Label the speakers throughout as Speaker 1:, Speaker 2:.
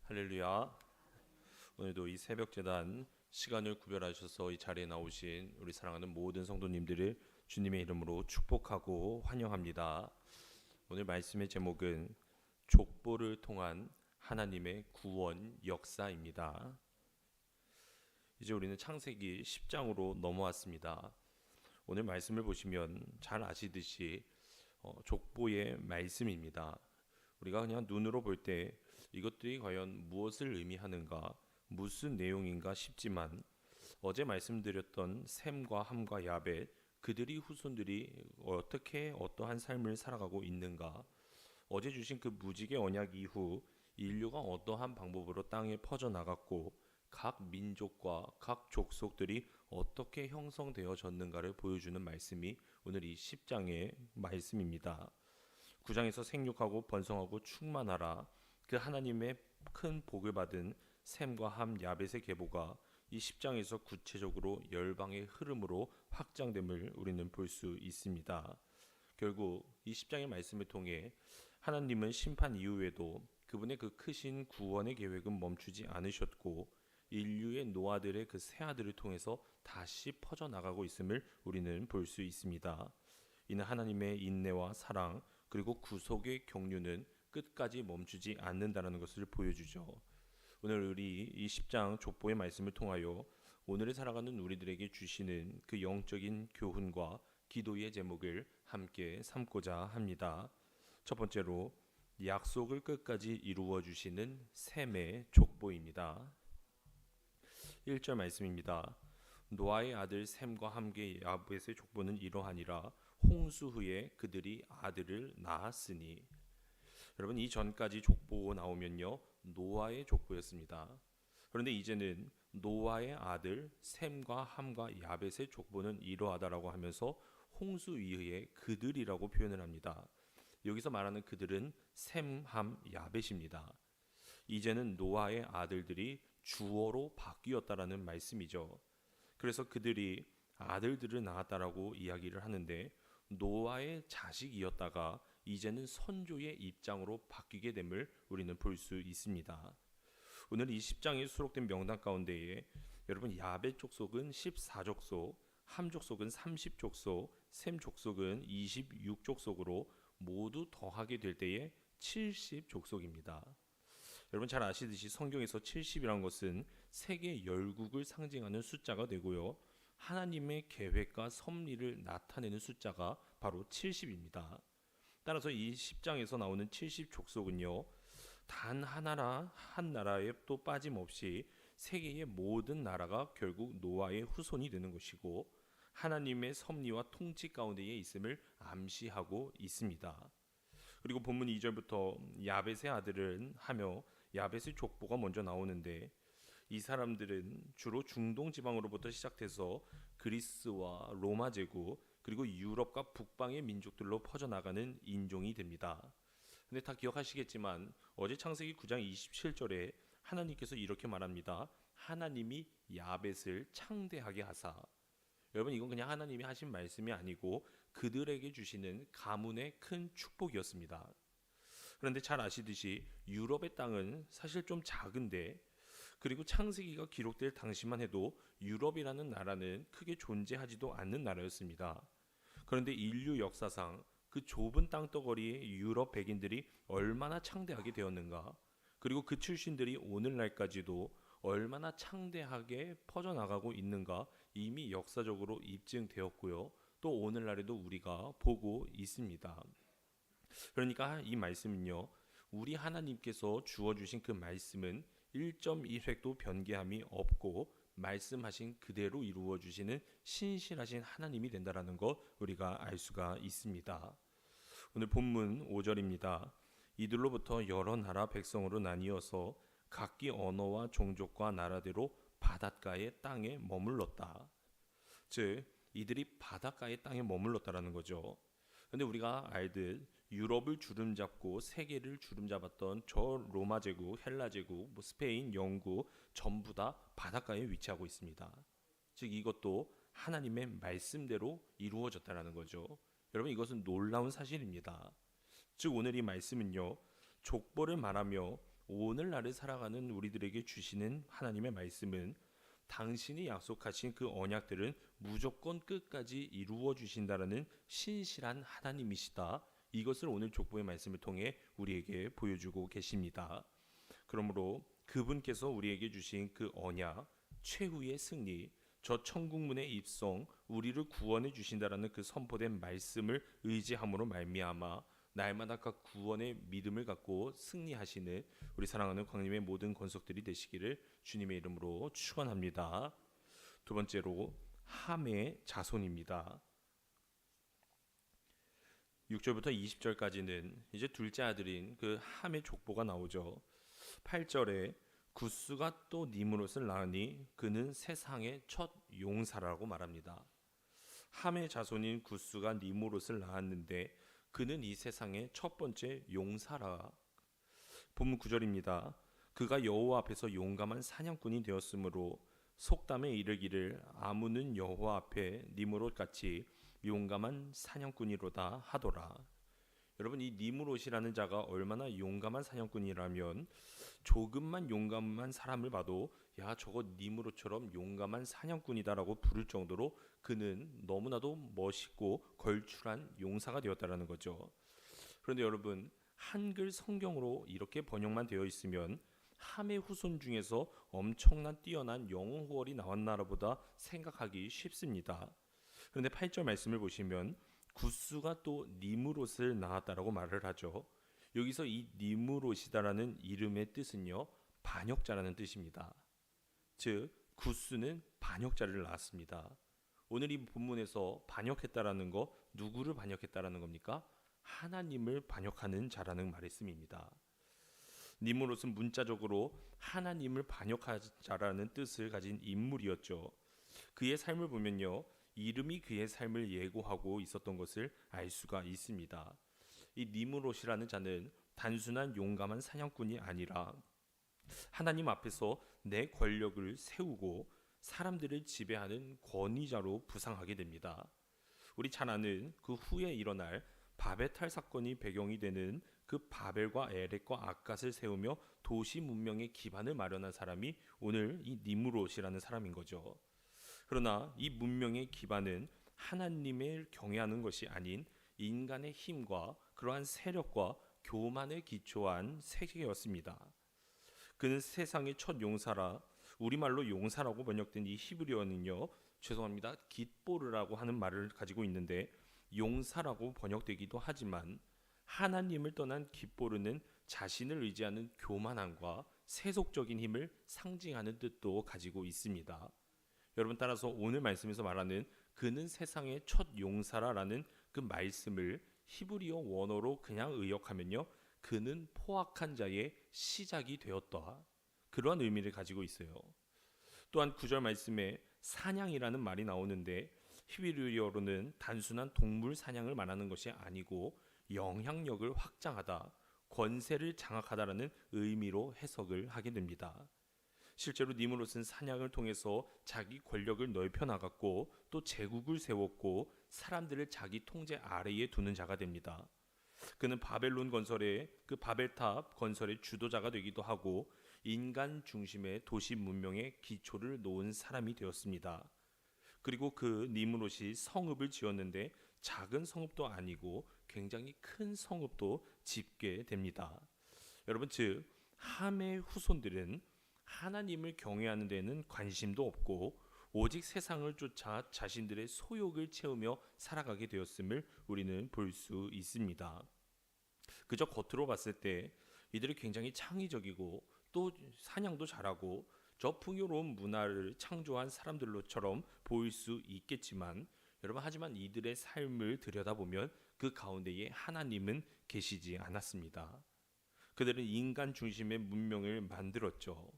Speaker 1: 할렐루야. 오늘도 이 새벽 제단 시간을 구별하셔서 이 자리에 나오신 우리 사랑하는 모든 성도님들을 주님의 이름으로 축복하고 환영합니다. 오늘 말씀의 제목은 족보를 통한 하나님의 구원 역사입니다. 이제 우리는 창세기 10장으로 넘어왔습니다. 오늘 말씀을 보시면 잘 아시듯이 족보의 말씀입니다. 우리가 그냥 눈으로 볼 때 이것들이 과연 무엇을 의미하는가, 무슨 내용인가 싶지만 어제 말씀드렸던 셈과 함과 야벳, 그들이 후손들이 어떻게 어떠한 삶을 살아가고 있는가, 어제 주신 그 무지개 언약 이후 인류가 어떠한 방법으로 땅에 퍼져나갔고 각 민족과 각 족속들이 어떻게 형성되어졌는가를 보여주는 말씀이 오늘 이 10장의 말씀입니다. 9장에서 생육하고 번성하고 충만하라, 그 하나님의 큰 복을 받은 셈과 함 야벳의 계보가 이 10장에서 구체적으로 열방의 흐름으로 확장됨을 우리는 볼 수 있습니다. 결국 이 10장의 말씀을 통해 하나님은 심판 이후에도 그분의 그 크신 구원의 계획은 멈추지 않으셨고 인류의 노아들의 그 새아들을 통해서 다시 퍼져나가고 있음을 우리는 볼 수 있습니다. 이는 하나님의 인내와 사랑 그리고 구속의 경륜은 끝까지 멈추지 않는다는 것을 보여주죠. 오늘 우리 이 10장 족보의 말씀을 통하여 오늘을 살아가는 우리들에게 주시는 그 영적인 교훈과 기도의 제목을 함께 삼고자 합니다. 첫 번째로 약속을 끝까지 이루어 주시는 셈의 족보입니다. 1절 말씀입니다. 노아의 아들 셈과 함께 야벳의 족보는 이러하니라. 홍수 후에 그들이 아들을 낳았으니. 여러분, 이 전까지 족보 나오면요 노아의 족보였습니다. 그런데 이제는 노아의 아들 셈과 함과 야벳의 족보는 이러하다라고 하면서 홍수 이후에 그들이라고 표현을 합니다. 여기서 말하는 그들은 셈, 함, 야벳입니다. 이제는 노아의 아들들이 주어로 바뀌었다라는 말씀이죠. 그래서 그들이 아들들을 낳았다라고 이야기를 하는데 노아의 자식이었다가 이제는 선조의 입장으로 바뀌게 됨을 우리는 볼 수 있습니다. 오늘 이 10장에 수록된 명단 가운데에 여러분 야벳 족속은 14족속, 함 족속은 30족속, 셈 족속은 26족속으로 모두 더하게 될 때에 70족속입니다. 여러분 잘 아시듯이 성경에서 70이라는 것은 세계 열국을 상징하는 숫자가 되고요. 하나님의 계획과 섭리를 나타내는 숫자가 바로 70입니다. 따라서 이 10장에서 나오는 70족속은요. 단 하나라 한 나라에 또 빠짐없이 세계의 모든 나라가 결국 노아의 후손이 되는 것이고 하나님의 섭리와 통치 가운데에 있음을 암시하고 있습니다. 그리고 본문 2절부터 야벳의 아들은 하며 야벳의 족보가 먼저 나오는데 이 사람들은 주로 중동 지방으로부터 시작돼서 그리스와 로마 제국 그리고 유럽과 북방의 민족들로 퍼져나가는 인종이 됩니다. 근데 다 기억하시겠지만 어제 창세기 9장 27절에 하나님께서 이렇게 말합니다. 하나님이 야벳을 창대하게 하사. 여러분 이건 그냥 하나님이 하신 말씀이 아니고 그들에게 주시는 가문의 큰 축복이었습니다. 그런데 잘 아시듯이 유럽의 땅은 사실 좀 작은데 그리고 창세기가 기록될 당시만 해도 유럽이라는 나라는 크게 존재하지도 않는 나라였습니다. 그런데 인류 역사상 그 좁은 땅덩어리의 유럽 백인들이 얼마나 창대하게 되었는가, 그리고 그 출신들이 오늘날까지도 얼마나 창대하게 퍼져나가고 있는가 이미 역사적으로 입증되었고요. 또 오늘날에도 우리가 보고 있습니다. 그러니까 이 말씀은요. 우리 하나님께서 주어주신 그 말씀은 1.1획도 변개함이 없고 말씀하신 그대로 이루어 주시는 신실하신 하나님이 된다라는 것 우리가 알 수가 있습니다. 오늘 본문 5절입니다. 이들로부터 여러 나라 백성으로 나뉘어서 각기 언어와 종족과 나라대로 바닷가의 땅에 머물렀다. 즉 이들이 바닷가의 땅에 머물렀다라는 거죠. 근데 우리가 알듯 유럽을 주름잡고 세계를 주름잡았던 저 로마 제국, 헬라 제국, 스페인, 영국 전부 다 바닷가에 위치하고 있습니다. 즉 이것도 하나님의 말씀대로 이루어졌다라는 거죠. 여러분 이것은 놀라운 사실입니다. 즉 오늘 이 말씀은요. 족보를 말하며 오늘날을 살아가는 우리들에게 주시는 하나님의 말씀은 당신이 약속하신 그 언약들은 무조건 끝까지 이루어 주신다라는 신실한 하나님이시다. 이것을 오늘 족보의 말씀을 통해 우리에게 보여주고 계십니다. 그러므로 그분께서 우리에게 주신 그 언약, 최후의 승리, 저 천국문의 입성, 우리를 구원해 주신다라는 그 선포된 말씀을 의지함으로 말미암아 날마다 각 구원의 믿음을 갖고 승리하시는 우리 사랑하는 광림의 모든 권속들이 되시기를 주님의 이름으로 축원합니다. 두 번째로 함의 자손입니다. 6절부터 20절까지는 이제 둘째 아들인 그 함의 족보가 나오죠. 8절에 구스가 또 니므롯을 낳으니 그는 세상의 첫 용사라고 말합니다. 함의 자손인 구스가 니므롯을 낳았는데 그는 이 세상의 첫 번째 용사라. 본문 9절입니다. 그가 여호와 앞에서 용감한 사냥꾼이 되었으므로 속담에 이르기를 아무는 여호와 앞에 니므롯 같이 용감한 사냥꾼이로다 하더라. 여러분, 이 니므롯이라는 자가 얼마나 용감한 사냥꾼이라면 조금만 용감한 사람을 봐도 야, 저거 니므롯처럼 용감한 사냥꾼이다라고 부를 정도로 그는 너무나도 멋있고 걸출한 용사가 되었다라는 거죠. 그런데 여러분, 한글 성경으로 이렇게 번역만 되어 있으면 함의 후손 중에서 엄청난 뛰어난 영웅 호월이 나왔나라보다 생각하기 쉽습니다. 그런데 8절 말씀을 보시면 구스가 또 니므롯을 낳았다라고 말을 하죠. 여기서 이 니므롯이다라는 이름의 뜻은요, 반역자라는 뜻입니다. 즉 구스는 반역자를 낳았습니다. 오늘 이 본문에서 반역했다라는 거, 누구를 반역했다라는 겁니까? 하나님을 반역하는 자라는 말씀입니다. 니므롯은 문자적으로 하나님을 반역한 자라는 뜻을 가진 인물이었죠. 그의 삶을 보면요, 이름이 그의 삶을 예고하고 있었던 것을 알 수가 있습니다. 이 니므롯이라는 자는 단순한 용감한 사냥꾼이 아니라 하나님 앞에서 내 권력을 세우고 사람들을 지배하는 권위자로 부상하게 됩니다. 우리 잘 아는 그 후에 일어날 바벨탈 사건이 배경이 되는 그 바벨과 에렉과 악갓을 세우며 도시 문명의 기반을 마련한 사람이 오늘 이 니므롯이라는 사람인 거죠. 그러나 이 문명의 기반은 하나님을 경외하는 것이 아닌 인간의 힘과 그러한 세력과 교만에 기초한 세계였습니다. 그는 세상의 첫 용사라. 우리말로 용사라고 번역된 이 히브리어는요, 죄송합니다, 깃보르라고 하는 말을 가지고 있는데 용사라고 번역되기도 하지만 하나님을 떠난 깃보르는 자신을 의지하는 교만함과 세속적인 힘을 상징하는 뜻도 가지고 있습니다. 여러분, 따라서 오늘 말씀에서 말하는 그는 세상의 첫 용사라라는 그 말씀을 히브리어 원어로 그냥 의역하면요, 그는 포악한 자의 시작이 되었다, 그러한 의미를 가지고 있어요. 또한 9절 말씀에 사냥이라는 말이 나오는데 히브리어로는 단순한 동물 사냥을 말하는 것이 아니고 영향력을 확장하다, 권세를 장악하다라는 의미로 해석을 하게 됩니다. 실제로 니므롯은 사냥을 통해서 자기 권력을 넓혀 나갔고 또 제국을 세웠고 사람들을 자기 통제 아래에 두는 자가 됩니다. 그는 바벨론 건설의 그 바벨탑 건설의 주도자가 되기도 하고 인간 중심의 도시 문명의 기초를 놓은 사람이 되었습니다. 그리고 그 니므롯이 성읍을 지었는데 작은 성읍도 아니고 굉장히 큰 성읍도 짓게 됩니다. 여러분, 즉 함의 후손들은 하나님을 경외하는 데는 관심도 없고 오직 세상을 쫓아 자신들의 소욕을 채우며 살아가게 되었음을 우리는 볼 수 있습니다. 그저 겉으로 봤을 때 이들이 굉장히 창의적이고 또 사냥도 잘하고 저 풍요로운 문화를 창조한 사람들로처럼 보일 수 있겠지만 여러분, 하지만 이들의 삶을 들여다보면 그 가운데에 하나님은 계시지 않았습니다. 그들은 인간 중심의 문명을 만들었죠.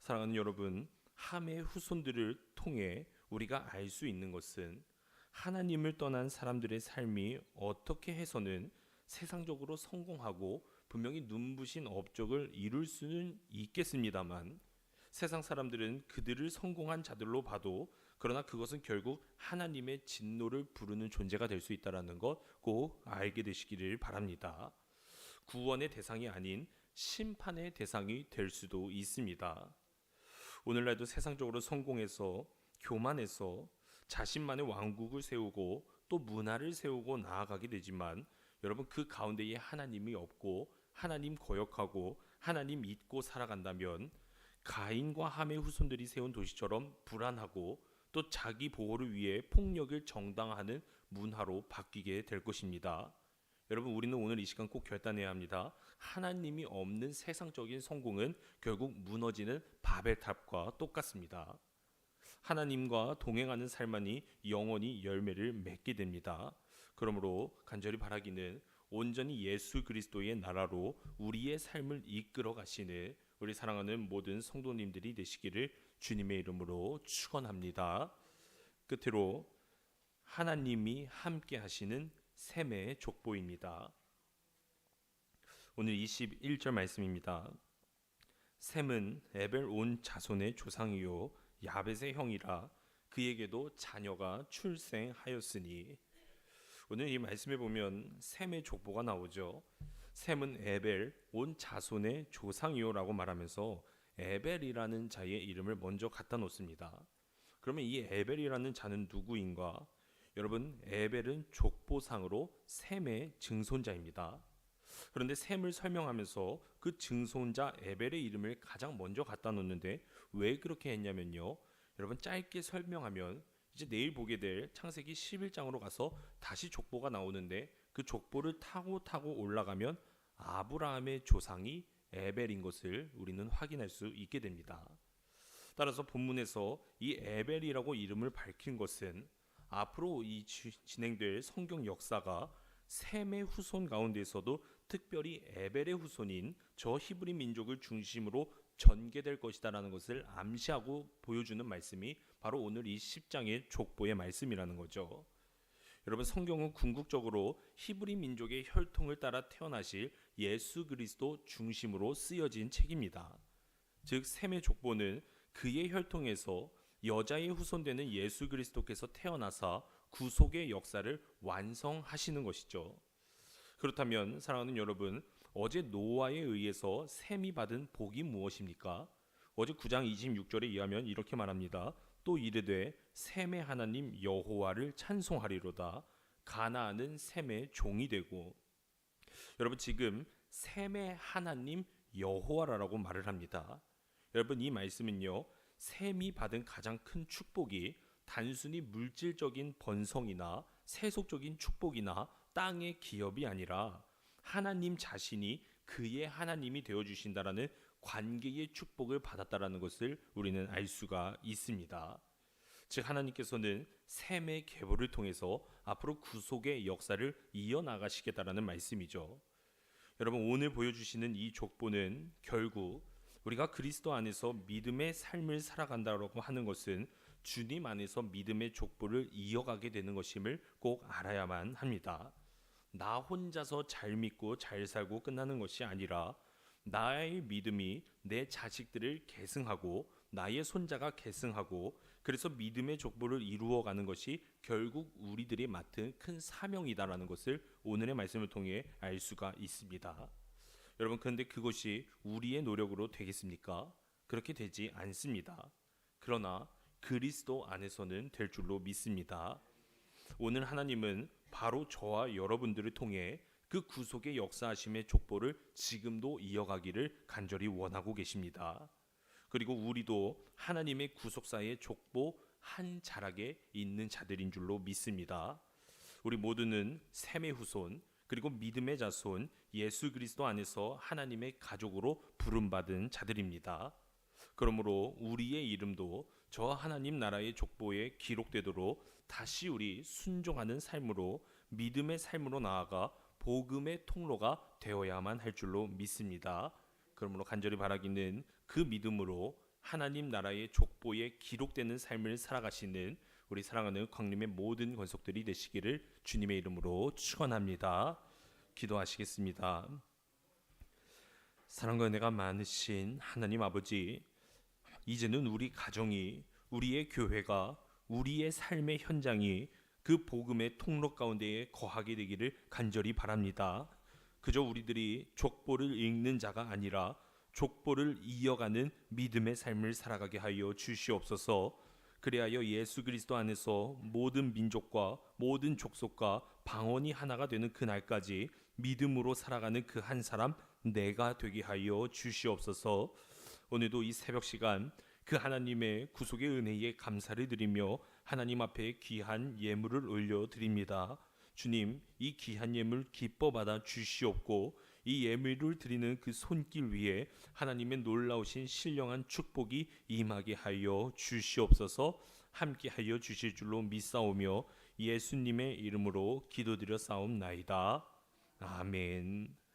Speaker 1: 사랑하는 여러분, 함의 후손들을 통해 우리가 알 수 있는 것은 하나님을 떠난 사람들의 삶이 어떻게 해서는 세상적으로 성공하고 분명히 눈부신 업적을 이룰 수는 있겠습니다만 세상 사람들은 그들을 성공한 자들로 봐도 그러나 그것은 결국 하나님의 진노를 부르는 존재가 될 수 있다는 것 꼭 알게 되시기를 바랍니다. 구원의 대상이 아닌 심판의 대상이 될 수도 있습니다. 오늘날도 세상적으로 성공해서 교만해서 자신만의 왕국을 세우고 또 문화를 세우고 나아가게 되지만 여러분 그 가운데에 하나님이 없고 하나님 거역하고 하나님 잊고 살아간다면 가인과 함의 후손들이 세운 도시처럼 불안하고 또 자기 보호를 위해 폭력을 정당화하는 문화로 바뀌게 될 것입니다. 여러분 우리는 오늘 이 시간 꼭 결단해야 합니다. 하나님이 없는 세상적인 성공은 결국 무너지는 바벨탑과 똑같습니다. 하나님과 동행하는 삶만이 영원히 열매를 맺게 됩니다. 그러므로 간절히 바라기는 온전히 예수 그리스도의 나라로 우리의 삶을 이끌어 가시는 우리 사랑하는 모든 성도님들이 되시기를 주님의 이름으로 축원합니다. 끝으로 하나님이 함께 하시는 셈의 족보입니다. 오늘 21절 말씀입니다. 셈은 에벨 온 자손의 조상이요 야벳의 형이라 그에게도 자녀가 출생하였으니. 오늘 이 말씀에 보면 셈의 족보가 나오죠. 셈은 에벨 온 자손의 조상이요라고 말하면서 에벨이라는 자의 이름을 먼저 갖다 놓습니다. 그러면 이 에벨이라는 자는 누구인가? 여러분 에벨은 족보상으로 셈의 증손자입니다. 그런데 셈을 설명하면서 그 증손자 에벨의 이름을 가장 먼저 갖다 놓는데 왜 그렇게 했냐면요. 여러분 짧게 설명하면 이제 내일 보게 될 창세기 11장으로 가서 다시 족보가 나오는데 그 족보를 타고 올라가면 아브라함의 조상이 에벨인 것을 우리는 확인할 수 있게 됩니다. 따라서 본문에서 이 에벨이라고 이름을 밝힌 것은 앞으로 이 진행될 성경 역사가 셈의 후손 가운데에서도 특별히 에벨의 후손인 저 히브리 민족을 중심으로 전개될 것이다라는 것을 암시하고 보여주는 말씀이 바로 오늘 이 10장의 족보의 말씀이라는 거죠. 여러분 성경은 궁극적으로 히브리 민족의 혈통을 따라 태어나실 예수 그리스도 중심으로 쓰여진 책입니다. 즉 셈의 족보는 그의 혈통에서 여자의 후손되는 예수 그리스도께서 태어나사 구속의 역사를 완성하시는 것이죠. 그렇다면 사랑하는 여러분, 어제 노아에 의해서 셈이 받은 복이 무엇입니까? 어제 9장 26절에 의하면 이렇게 말합니다. 또 이르되 셈의 하나님 여호와를 찬송하리로다. 가나안은 셈의 종이 되고. 여러분 지금 셈의 하나님 여호와라고 말을 합니다. 여러분 이 말씀은요. 셈이 받은 가장 큰 축복이 단순히 물질적인 번성이나 세속적인 축복이나 땅의 기업이 아니라 하나님 자신이 그의 하나님이 되어주신다라는 관계의 축복을 받았다라는 것을 우리는 알 수가 있습니다. 즉 하나님께서는 셈의 계보를 통해서 앞으로 구속의 역사를 이어나가시겠다라는 말씀이죠. 여러분 오늘 보여주시는 이 족보는 결국 우리가 그리스도 안에서 믿음의 삶을 살아간다고 하는 것은 주님 안에서 믿음의 족보를 이어가게 되는 것임을 꼭 알아야만 합니다. 나 혼자서 잘 믿고 잘 살고 끝나는 것이 아니라 나의 믿음이 내 자식들을 계승하고 나의 손자가 계승하고 그래서 믿음의 족보를 이루어가는 것이 결국 우리들이 맡은 큰 사명이다라는 것을 오늘의 말씀을 통해 알 수가 있습니다. 여러분 그런데 그것이 우리의 노력으로 되겠습니까? 그렇게 되지 않습니다. 그러나 그리스도 안에서는 될 줄로 믿습니다. 오늘 하나님은 바로 저와 여러분들을 통해 그 구속의 역사하심의 족보를 지금도 이어가기를 간절히 원하고 계십니다. 그리고 우리도 하나님의 구속사의 족보 한 자락에 있는 자들인 줄로 믿습니다. 우리 모두는 셈의 후손 그리고 믿음의 자손 예수 그리스도 안에서 하나님의 가족으로 부름받은 자들입니다. 그러므로 우리의 이름도 저 하나님 나라의 족보에 기록되도록 다시 우리 순종하는 삶으로 믿음의 삶으로 나아가 복음의 통로가 되어야만 할 줄로 믿습니다. 그러므로 간절히 바라기는 그 믿음으로 하나님 나라의 족보에 기록되는 삶을 살아가시는 우리 사랑하는 광림의 모든 권속들이 되시기를 주님의 이름으로 축원합니다. 기도하시겠습니다. 사랑과 은혜가 많으신 하나님 아버지, 이제는 우리 가정이, 우리의 교회가, 우리의 삶의 현장이 그 복음의 통로 가운데에 거하게 되기를 간절히 바랍니다. 그저 우리들이 족보를 읽는 자가 아니라 족보를 이어가는 믿음의 삶을 살아가게 하여 주시옵소서. 그리하여 예수 그리스도 안에서 모든 민족과 모든 족속과 방언이 하나가 되는 그날까지 믿음으로 살아가는 그 한 사람 내가 되게 하여 주시옵소서. 오늘도 이 새벽 시간 그 하나님의 구속의 은혜에 감사를 드리며 하나님 앞에 귀한 예물을 올려드립니다. 주님, 이 귀한 예물 기뻐 받아 주시옵고 이 예물을 드리는 그 손길 위에 하나님의 놀라우신 신령한 축복이 임하게 하여 주시옵소서. 함께 하여 주실 줄로 믿사오며 예수님의 이름으로 기도드려 싸움나이다. 아멘.